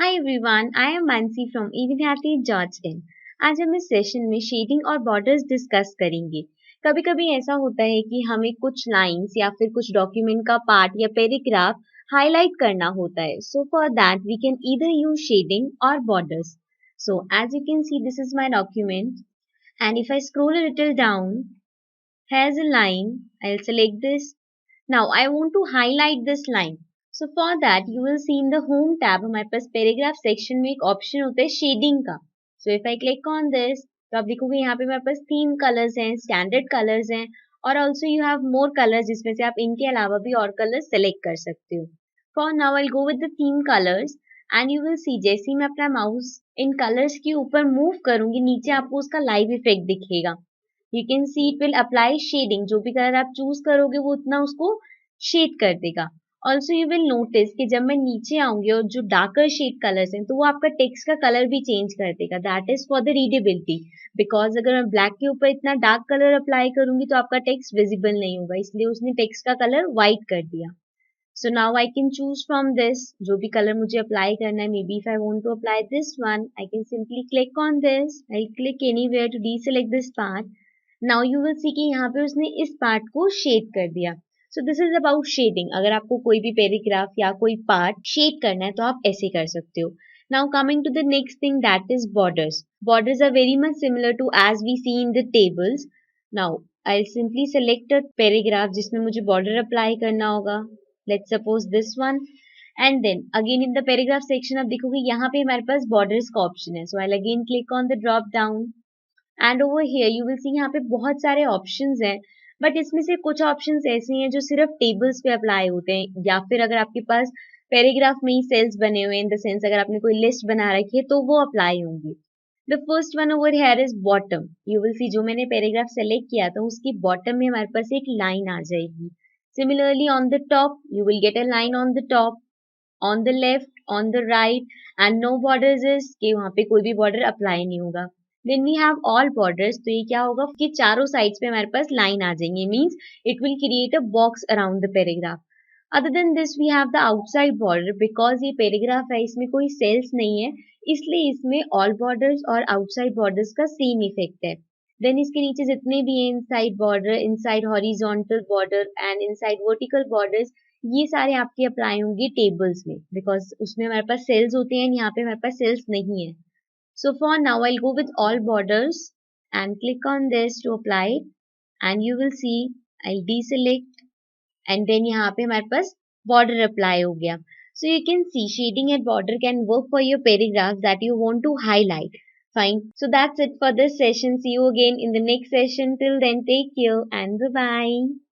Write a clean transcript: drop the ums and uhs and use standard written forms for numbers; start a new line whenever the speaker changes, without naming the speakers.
Hi everyone, I am Mansi from विद्यार्थी जॉर्जटन। आज हम इस सेशन में शेडिंग और बॉर्डर्स डिस्कस करेंगे। कभी कभी ऐसा होता है कि हमें कुछ लाइंस या फिर कुछ डॉक्यूमेंट का पार्ट या पैराग्राफ हाईलाइट करना होता है। So for that we can either use shading or borders. So as you can see this is my document and if I scroll a little down, here's a line. I'll select this. Now I want to highlight this line. So for that you will see in the home tab हमारे पास paragraph section में एक option होता है shading का. So if I click on this, तो आप देखोगे यहाँ पे हमारे पास तीन colors हैं, standard colors हैं और also you have more colors जिसमें से आप इनके अलावा भी और colors select कर सकते हो. For now I'll go with the theme colors and you will see जैसे ही मैं अपना mouse इन colors के ऊपर move करूंगी नीचे आपको उसका live effect दिखेगा. You can see it will apply shading, जो भी कलर आप चूज करोगे वो उतना उसको शेड कर देगा. ऑल्सो यू विल नोटिस कि जब मैं नीचे आऊंगी और जो डार्कर शेड कलर्स हैं तो वो आपका टेक्स्ट का कलर भी चेंज कर देगा. That is for the readability, because अगर मैं ब्लैक के ऊपर इतना डार्क कलर अप्लाई करूंगी तो आपका टेक्स्ट विजिबल नहीं होगा, इसलिए उसने टेक्स्ट का कलर व्हाइट कर दिया. So now I can choose from this जो भी color मुझे apply करना है. Maybe if I want to apply this one, I can simply click on this. I'll click anywhere to deselect this part. Now you will see कि यहाँ पे उसने इस part को shade कर दिया. So this is about shading. अगर आपको कोई भी paragraph या कोई part shade करना है तो आप ऐसे कर सकते हो. Now coming to the next thing, that is borders. Borders are very much similar to as we see in the tables. Now I'll simply select a paragraph जिसमें मुझे border apply करना होगा. Let's suppose this one. And then again in the paragraph section आप देखोगे यहाँ पे हमारे पास borders का option है. So I'll again click on the drop down. And over here you will see यहाँ पे बहुत सारे ऑप्शंस हैं, बट इसमें से कुछ ऑप्शंस ऐसे हैं जो सिर्फ टेबल्स पे अप्लाई होते हैं या फिर अगर आपके पास पैराग्राफ में ही सेल्स बने हुए हैं, इन द सेंस अगर आपने कोई लिस्ट बना रखी है तो वो अप्लाई होंगी. The first one over here is bottom. You will see जो मैंने पैराग्राफ सेलेक्ट किया था उसकी बॉटम में हमारे पास एक लाइन आ जाएगी. Similarly on the top you will get a line on the top, on the left, on the right and no borders is कि वहां पे कोई भी बॉर्डर अप्लाई नहीं होगा. Then we have all borders. तो ये क्या होगा कि चारों साइड्स पे हमारे पास लाइन आ जाएंगे, means it will create a box around the paragraph. Other than this we have the outside border. Because ये पैराग्राफ है इसमें कोई सेल्स नहीं है, इसलिए इसमें ऑल बॉर्डर्स और आउटसाइड बॉर्डर्स का सेम इफेक्ट है. देन इसके नीचे जितने भी हैं inside border, inside horizontal border and inside vertical borders, ये सारे आपके अप्लाई होंगे टेबल्स में, बिकॉज उसमें हमारे पास सेल्स होते हैं, यहाँ पे हमारे पास सेल्स नहीं है. So for now I'll go with all borders and click on this to apply it, and you will see I'll deselect and then यहाँ पे हमारे पास border apply हो गया. So you can see shading and border can work for your paragraph that you want to highlight. Fine. So that's it for this session. See you again in the next session. Till then, take care and bye bye.